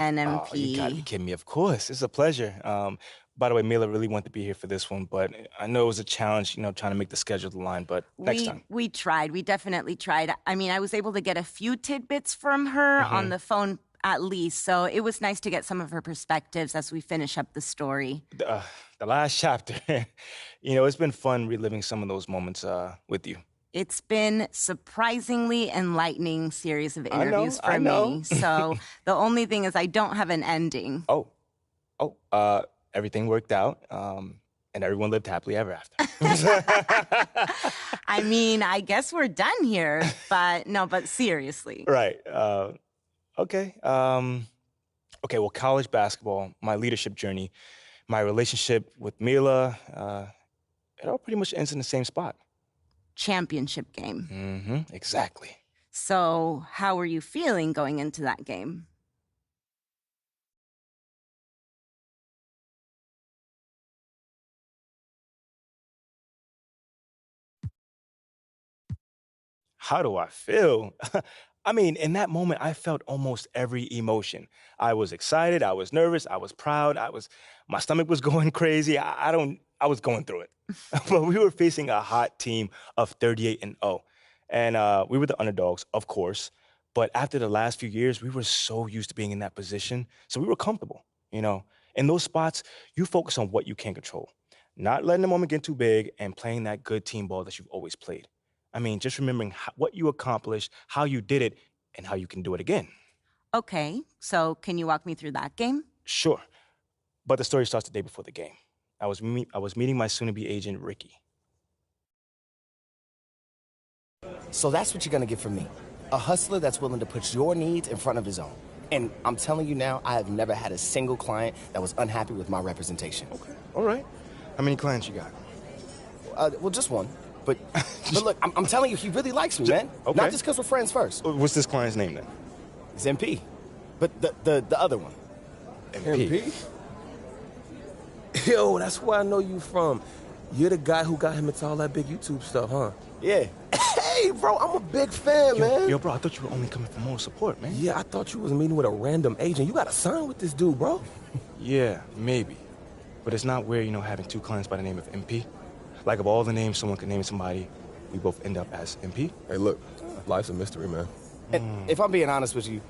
Oh, you gotta be NMP. kidding me. Of course. It's a pleasure. By the way, Mila really wanted to be here for this one, but I know it was a challenge, trying to make the schedule align, but next We time. we tried. We definitely tried. I mean, I was able to get a few tidbits from her on Hmm. the phone at least, so it was nice to get some of her perspectives as we finish up the story. The last chapter, it's been fun reliving some of those moments with you. It's been surprisingly enlightening series of I know, interviews I for know. me. So the only thing is I don't have an ending. Oh, everything worked out, and everyone lived happily ever after. I mean, I guess we're done here, but no, but seriously. Right. Okay. Okay, well, college basketball, my leadership journey, my relationship with Mila, it all pretty much ends in the same spot. Championship game. Mm-hmm, exactly. So, how were you feeling going into that game? How do I feel? I mean, in that moment, I felt almost every emotion. I was excited, I was nervous, I was proud, my stomach was going crazy. I was going through it. But we were facing a hot team of 38 and 0. And we were the underdogs, of course. But after the last few years, we were so used to being in that position. So we were comfortable. In those spots, you focus on what you can control, not letting the moment get too big and playing that good team ball that you've always played. I mean, just remembering what you accomplished, how you did it, and how you can do it again. Okay, so can you walk me through that game? Sure. But the story starts the day before the game. I was meeting my soon-to-be agent, Ricky. So that's what you're gonna get from me. A hustler that's willing to put your needs in front of his own. And I'm telling you now, I have never had a single client that was unhappy with my representation. Okay. All right. How many clients you got? Well, just one. But look, I'm telling you, he really likes me, man. Okay. Not just because we're friends first. What's this client's name then? It's MP. But the other one. MP. Yo, that's where I know you from. You're the guy who got him into all that big YouTube stuff, huh? Yeah. Hey, bro, I'm a big fan, man. Yo, bro, I thought you were only coming for moral support, man. Yeah, I thought you was meeting with a random agent. You got to sign with this dude, bro. Yeah, maybe. But it's not weird, having two clients by the name of MP. Like, of all the names someone could name somebody, we both end up as MP. Hey, look, life's a mystery, man. And if I'm being honest with you,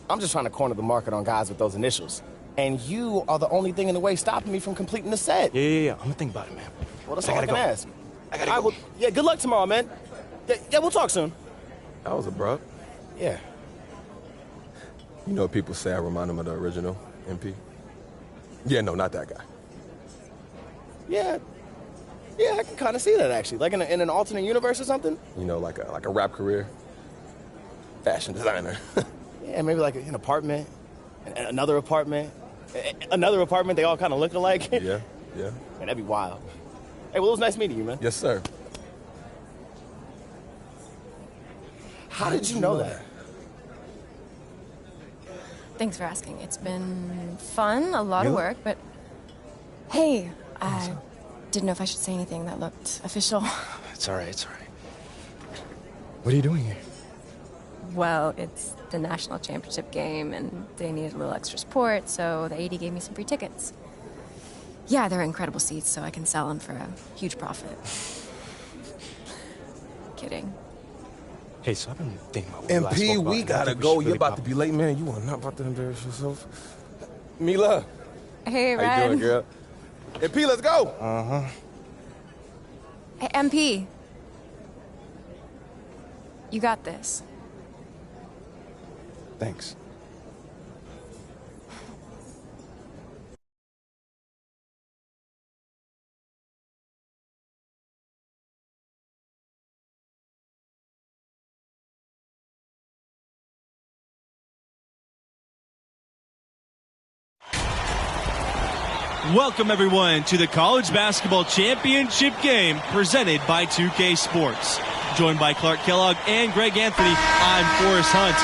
I'm just trying to corner the market on guys with those initials. And you are the only thing in the way stopping me from completing the set. Yeah. I'm gonna think about it, man. Well, that's all I can ask. I gotta go. Well, yeah, good luck tomorrow, man. Yeah, we'll talk soon. That was abrupt. Yeah. You know, people say I remind them of the original MP. Yeah, no, not that guy. Yeah, I can kind of see that, actually. Like in an alternate universe or something? You know, like a rap career. Fashion designer. Yeah, maybe like an apartment, another apartment, another apartment, they all kind of look alike. Yeah. Man, that'd be wild. Hey, well, it was nice meeting you, man. Yes, sir. How did you know that? Thanks for asking. It's been fun, a lot of work, but hey, I didn't know if I should say anything that looked official. It's all right. What are you doing here? Well, it's the national championship game, and they needed a little extra support, so the AD gave me some free tickets. Yeah, they're incredible seats, so I can sell them for a huge profit. Kidding. Hey, so I've been thinking about what we last MP, spoke about, we and I gotta think go. should You're really about pop- to be late, man. You are not about to embarrass yourself. Mila, Hey, how Red. you doing, girl? MP, let's go. Uh-huh. Hey, MP. You got this. Thanks. Welcome, everyone, to the College Basketball Championship game presented by 2K Sports. Joined by Clark Kellogg and Greg Anthony, I'm Forrest Hunt.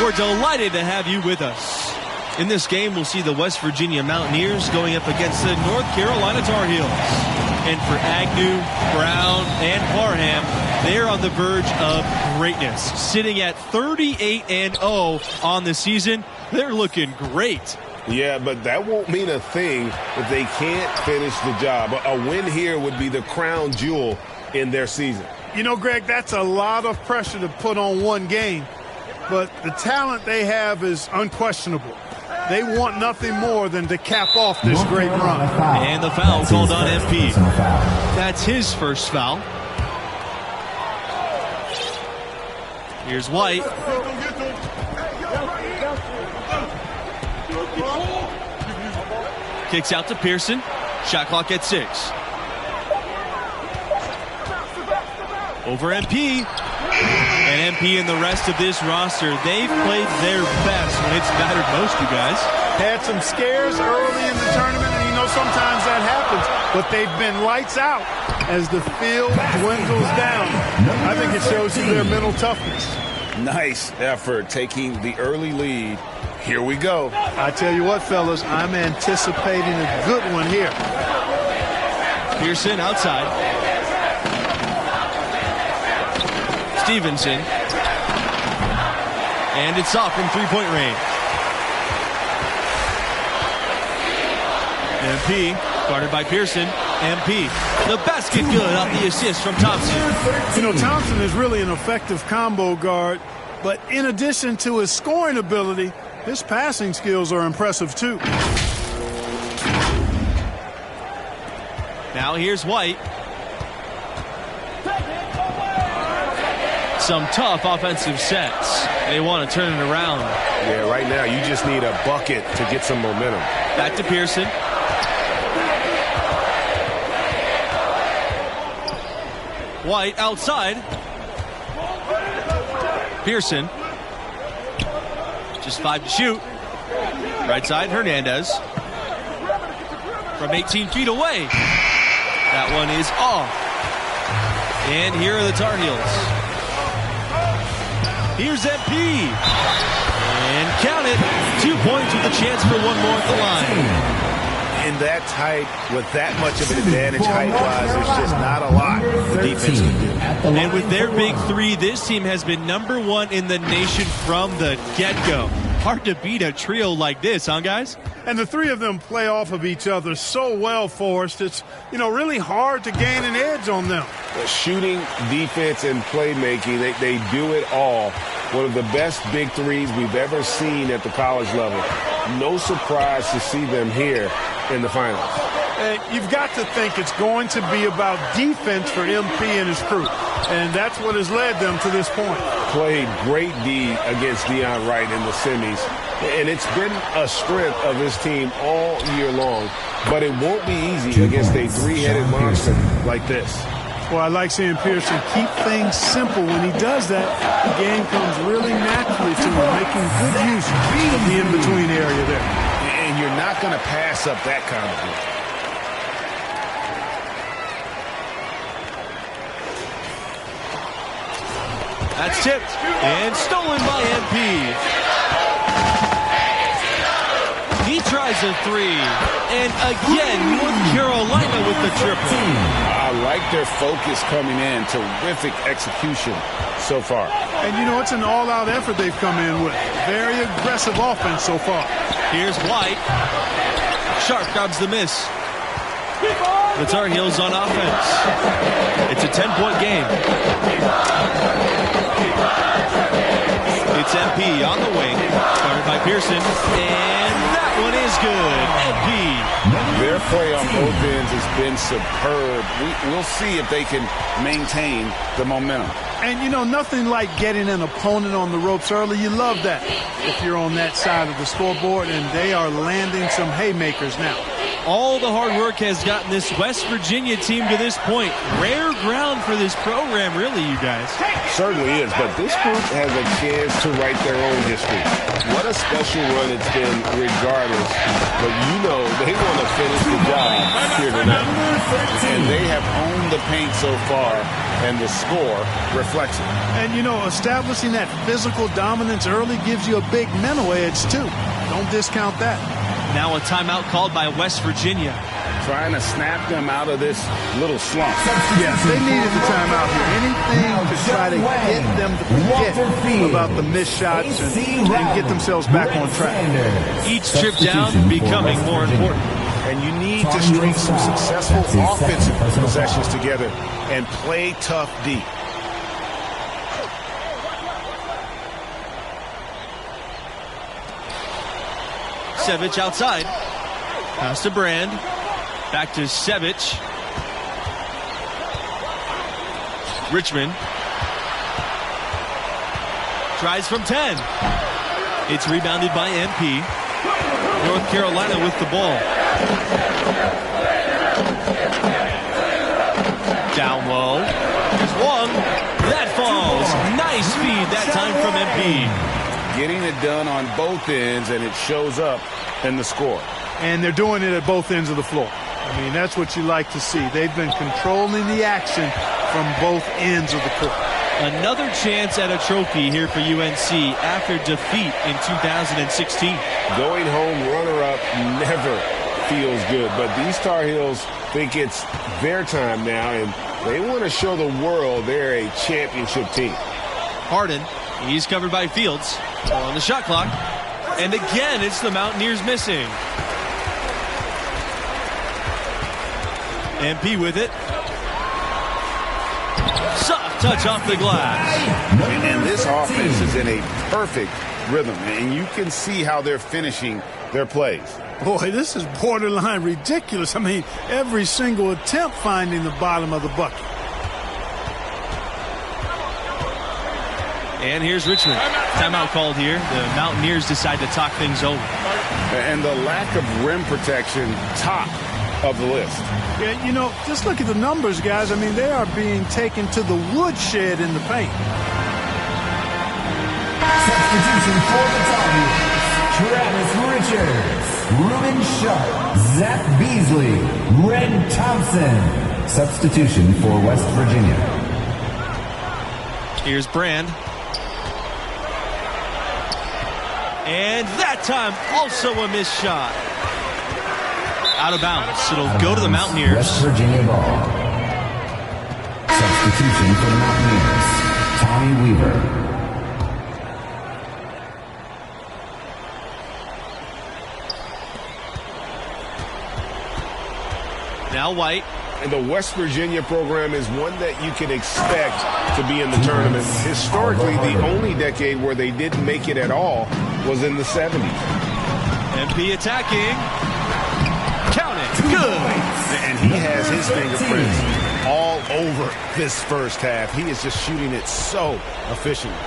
We're delighted to have you with us. In this game, we'll see the West Virginia Mountaineers going up against the North Carolina Tar Heels. And for Agnew, Brown, and Parham, they're on the verge of greatness. Sitting at 38-0 on the season, they're looking great. Yeah, but that won't mean a thing if they can't finish the job. A win here would be the crown jewel in their season. You know, Greg, that's a lot of pressure to put on one game. But the talent they have is unquestionable. They want nothing more than to cap off this great run. And the foul called on MP. That's his first foul. Here's White. Kicks out to Pearson. Shot clock at 6. Over MP. And MP and the rest of this roster, they've played their best when it's mattered most, you guys. Had some scares early in the tournament, and you know sometimes that happens, but they've been lights out as the field dwindles down. I think it shows you their mental toughness. Nice effort taking the early lead. Here we go. I tell you what, fellas, I'm anticipating a good one here. Pearson outside. Stevenson. And it's off from three-point range. MP, guarded by Pearson. MP. The basket good off the assist from Thompson. You know, Thompson is really an effective combo guard, but in addition to his scoring ability, his passing skills are impressive too. Now here's White. Some tough offensive sets. They want to turn it around. Yeah, right now you just need a bucket to get some momentum. Back to Pearson. White outside. Pearson. Just 5 to shoot. Right side, Hernandez. From 18 feet away. That one is off. And here are the Tar Heels. Here's MP. And count it. 2 points with a chance for one more at the line. In that tight, with that much of an advantage height-wise, there's just not a lot the defense can do. And with their big three, this team has been #1 in the nation from the get-go. Hard to beat a trio like this, huh, guys? And the three of them play off of each other so well, Forrest. It's, you know, really hard to gain an edge on them. Shooting, defense, and playmaking, they do it all. One of the best big threes we've ever seen at the college level. No surprise to see them here in the finals. You've got to think it's going to be about defense for MP and his crew. And that's what has led them to this point. Played great D against Deion Wright in the semis. And it's been a strength of his team all year long. But it won't be easy against a three-headed monster like this. Well, I like seeing Pearson keep things simple. When he does that, the game comes really naturally to him, making good use of the in-between area there. And you're not going to pass up that kind of thing. That's tipped and stolen by MP. He tries a three. And again, North Carolina with the triple. I like their focus coming in. Terrific execution so far. And, you know, it's an all-out effort they've come in with. Very aggressive offense so far. Here's White. Sharp grabs the miss. The Tar Heels on offense. It's a 10-point game. It's MP on the wing. Started by Pearson. And that one is good. MP. Their play on both ends has been superb. We'll see if they can maintain the momentum. And, you know, nothing like getting an opponent on the ropes early. You love that if you're on that side of the scoreboard, and they are landing some haymakers now. All the hard work has gotten this West Virginia team to this point. Rare ground for this program, really, you guys. Certainly is, but this group has a chance to write their own history. What a special run it's been regardless. But you know they want to finish the job here tonight. And they have owned the paint so far, and the score reflects it. And, you know, establishing that physical dominance early gives you a big mental edge, too. Don't discount that. Now a timeout called by West Virginia. Trying to snap them out of this little slump. Yes, they needed the timeout here. Anything to try to get them to forget about the missed shots and get themselves back on track. Each trip down becoming more important. And you need to string some successful offensive possessions together and play tough deep. Sevic outside. Pass to Brand. Back to Sevic. Richmond. Tries from 10. It's rebounded by MP. North Carolina with the ball. Down low. There's one. That falls. Nice feed that time from MP. Getting it done on both ends, and it shows up in the score. And they're doing it at both ends of the floor. I mean, that's what you like to see. They've been controlling the action from both ends of the court. Another chance at a trophy here for UNC after defeat in 2016. Going home runner-up never feels good, but these Tar Heels think it's their time now, and they want to show the world they're a championship team. Harden, he's covered by Fields on the shot clock, and again it's the Mountaineers missing. MP with it. Soft touch off the glass. And this offense is in a perfect rhythm, and you can see how they're finishing their plays. Boy, this is borderline ridiculous. I mean, every single attempt finding the bottom of the bucket. And here's Richmond. Timeout called here. The Mountaineers decide to talk things over. And the lack of rim protection, top of the list. Yeah, you know, just look at the numbers, guys. I mean, they are being taken to the woodshed in the paint. Substitution for the Tar Heels. Travis Richards, Ruben Sharp, Zach Beasley, Red Thompson. Substitution for West Virginia. Here's Brand. And that time, also a missed shot. Out of bounds. It'll go to the Mountaineers. West Virginia ball. Substitution for the Mountaineers. Tommy Weaver. Now White. And the West Virginia program is one that you can expect to be in the tournament. Historically, the only decade where they didn't make it at all was in the 70s. MP attacking. Count it. Good. And he has his fingerprints all over this first half. He is just shooting it so efficiently.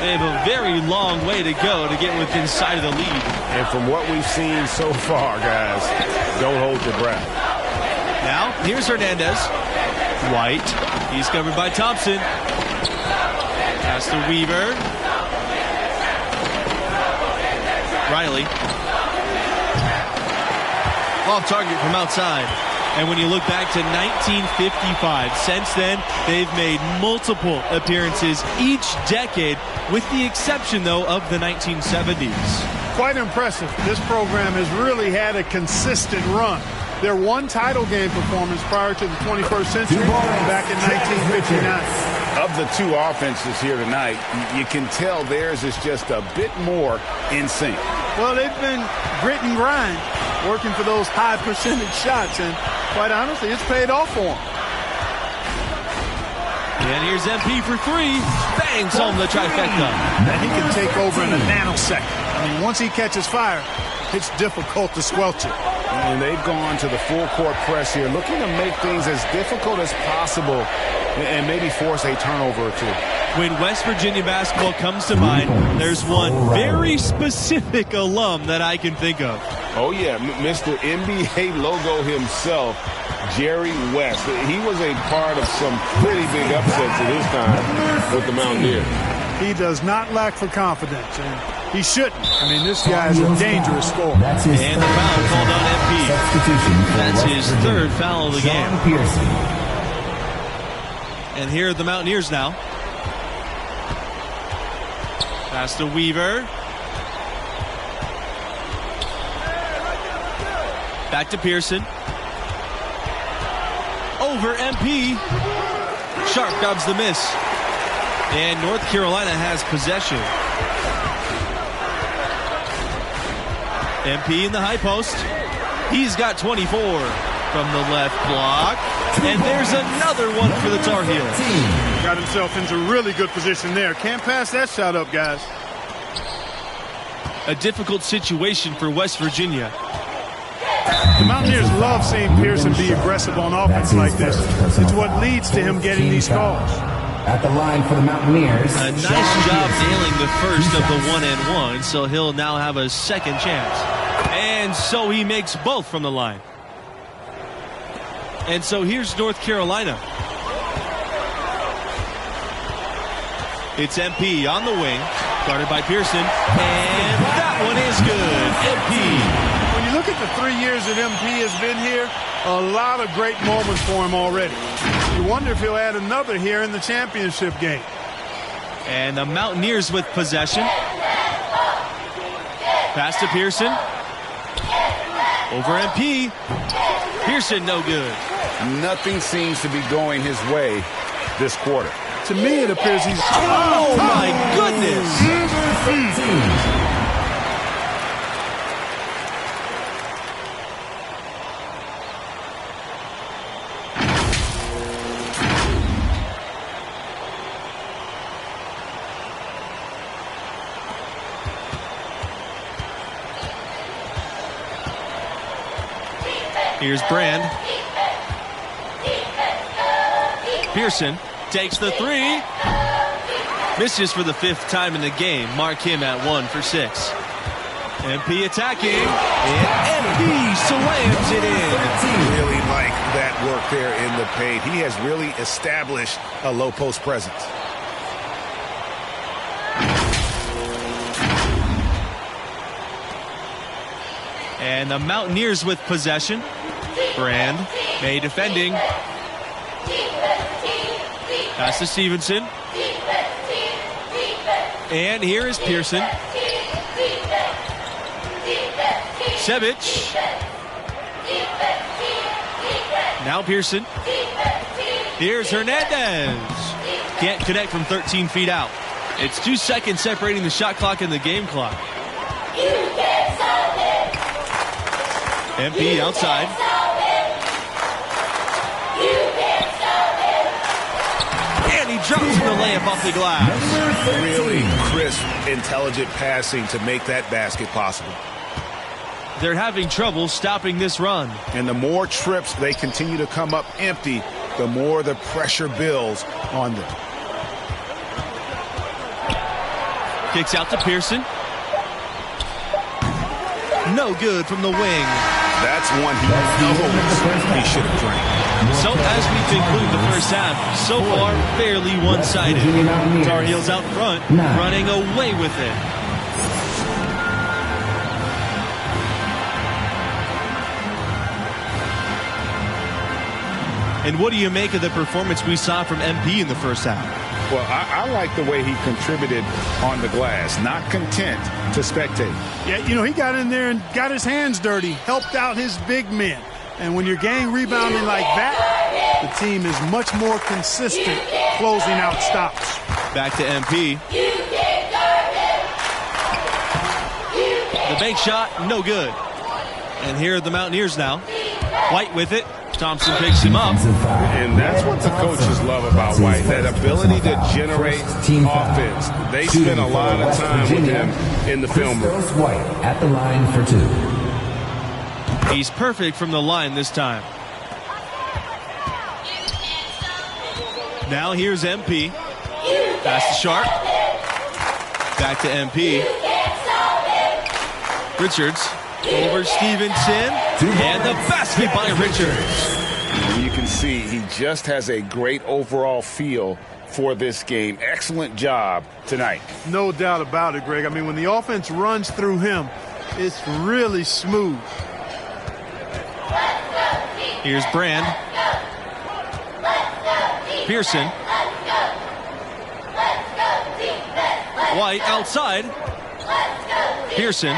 They have a very long way to go to get within sight of the lead. And from what we've seen so far, guys, don't hold your breath. Now, here's Hernandez. White. He's covered by Thompson. Pass to Weaver. Riley. Off target from outside. And when you look back to 1955, since then, they've made multiple appearances each decade, with the exception, though, of the 1970s. Quite impressive. This program has really had a consistent run. Their one title game performance prior to the 21st century back in 1959. Of the two offenses here tonight, you can tell theirs is just a bit more in sync. Well, they've been grit and grind, working for those high percentage shots, and quite honestly, it's paid off for them. And here's MP for three. Bangs home the trifecta. And he can take over in a nanosecond. I mean, once he catches fire, it's difficult to squelch it. And they've gone to the full court press here, looking to make things as difficult as possible and maybe force a turnover or two. When West Virginia basketball comes to mind, there's one very specific alum that I can think of. Oh, yeah, Mr. NBA logo himself, Jerry West. He was a part of some pretty big upsets at his time with the Mountaineers. He does not lack for confidence, and he shouldn't. I mean, this guy is a dangerous scorer. And the foul called on MP. That's his third foul of the game. And here are the Mountaineers now. Pass to Weaver. Back to Pearson. Over MP. Sharp dodges the miss. And North Carolina has possession. MP in the high post. He's got 24 from the left block. And there's another one for the Tar Heels. Got himself into really good position there. Can't pass that shot up, guys. A difficult situation for West Virginia. The Mountaineers love seeing Pearson be aggressive on offense like this. It's what leads to him getting these calls. At the line for the Mountaineers. A nice job nailing the first of the 1-and-1, so he'll now have a second chance. And so he makes both from the line. And so here's North Carolina. It's MP on the wing, guarded by Pearson, and that one is good. MP. When you look at the 3 years that MP has been here, a lot of great moments for him already. You wonder if he'll add another here in the championship game. And the Mountaineers with possession. Pass to Pearson. Over MP. Pearson no good. Nothing seems to be going his way this quarter. To me, it appears he's... Oh, my goodness! Here's Brand. Pearson takes the three. Misses for the 5th time in the game. Mark him at 1 for 6. MP attacking. And MP slams it in. Really like that work there in the paint. He has really established a low post presence. And the Mountaineers with possession. Brand, May defending. Pass to Stevenson. And here is Pearson. Sevic. Now Pearson. Here's Hernandez. Can't connect from 13 feet out. It's 2 seconds separating the shot clock and the game clock. MP outside. And he drops the layup off the glass. Really crisp, intelligent passing to make that basket possible. They're having trouble stopping this run. And the more trips they continue to come up empty, the more the pressure builds on them. Kicks out to Pearson. No good from the wing. That's one he knows he should have drained. So as we conclude the first half, so far fairly one-sided. Tar Heels out front, running away with it. And what do you make of the performance we saw from MP in the first half? Well, I like the way he contributed on the glass, not content to spectate. Yeah, you know, he got in there and got his hands dirty, helped out his big men. And when you're gang rebounding like that, the team is much more consistent closing out stops. Back to MP. The bank shot, no good. And here are the Mountaineers now. White with it. Thompson picks him up. And that's what the coaches love about White, that ability to generate offense. They spend a lot of time with him in the film room. White at the line for 2. He's perfect from the line this time. Now here's MP. Pass to Sharp. Back to MP. Richards. Over Stevenson. And the basket by Richards. And you can see he just has a great overall feel for this game. Excellent job tonight. No doubt about it, Greg. I mean, when the offense runs through him, it's really smooth. Here's Brand. Pearson. White outside. Pearson.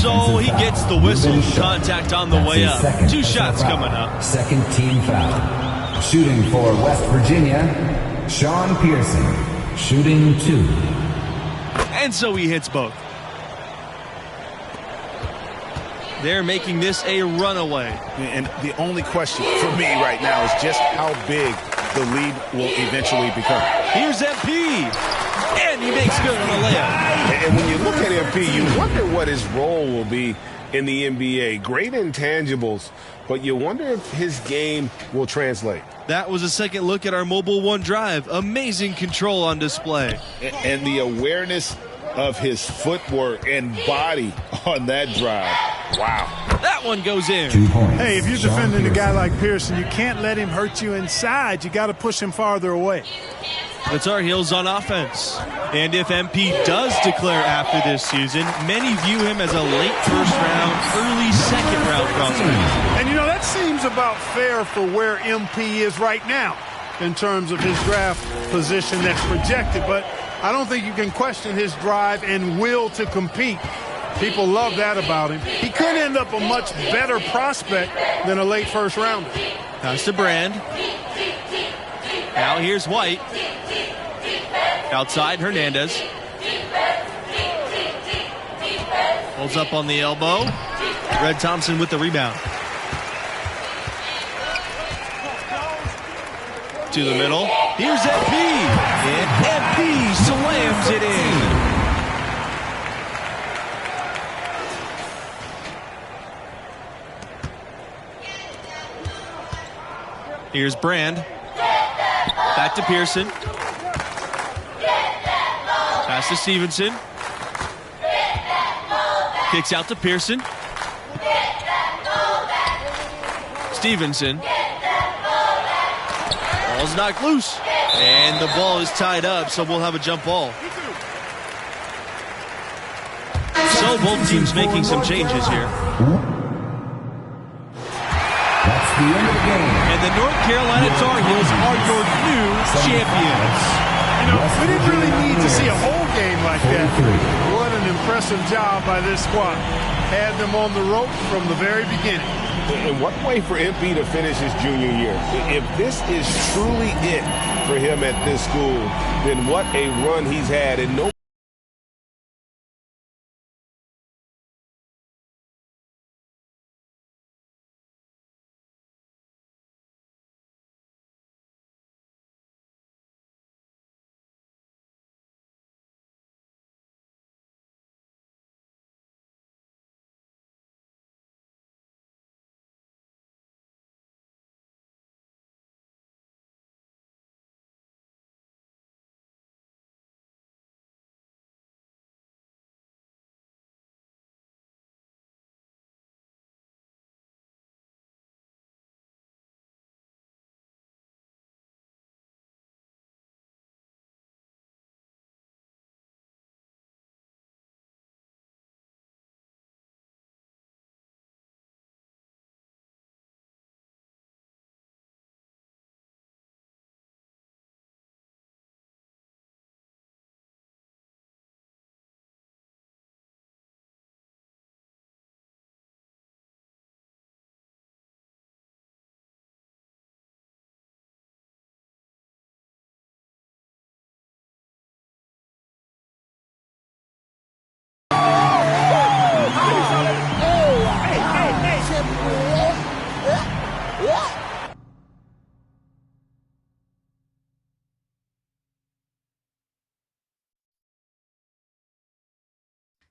So he gets the whistle. Contact on the way up. 2 shots coming up. Second team foul. Shooting for West Virginia, Sean Pearson. Shooting 2. And so he hits both. They're making this a runaway. And the only question for me right now is just how big the lead will eventually become. Here's MP. And he makes good on the layup. And when you look at MP, you wonder what his role will be in the NBA. Great intangibles, but you wonder if his game will translate. That was a second look at our Mobile One Drive. Amazing control on display. And the awareness of his footwork and body on that drive. Wow. That one goes in. 2 points. Hey, if you're defending a guy like Pearson, you can't let him hurt you inside. You got to push him farther away. The Tar Heels on offense. And if MP does declare after this season, many view him as a late first round, early second round prospect. And, you know, that seems about fair for where MP is right now in terms of his draft position that's projected. But I don't think you can question his drive and will to compete. People love that about him. He could end up a much better prospect than a late first rounder. Pass to Brand. Now here's White. Outside, Hernandez. Holds up on the elbow. Red Thompson with the rebound. To the middle. Here's MP. And MP slams it in. Here's Brand. Back to Pearson. Pass to Stevenson. Kicks out to Pearson. Stevenson. Ball's knocked loose. And the ball is tied up, so we'll have a jump ball. So both teams making some changes here. That's the end of the game. And the North Carolina Tar Heels are your new champions. You know, we didn't really need to see a whole game like that. What an impressive job by this squad. Had them on the rope from the very beginning. And what way for MP to finish his junior year? If this is truly it for him at this school, then what a run he's had. And no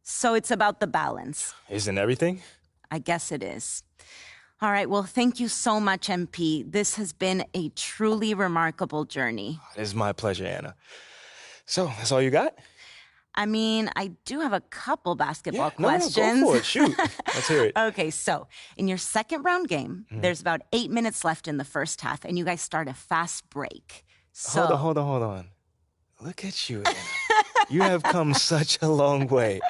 So it's about the balance. Isn't everything? I guess it is. All right, well, thank you so much, MP. This has been a truly remarkable journey. It is my pleasure, Anna. So, that's all you got? I mean, I do have a couple basketball questions. No, go for it. Shoot. Let's hear it. Okay, so in your second round game, there's about 8 minutes left in the first half, and you guys start a fast break. So Hold on. Look at you, Anna. You have come such a long way.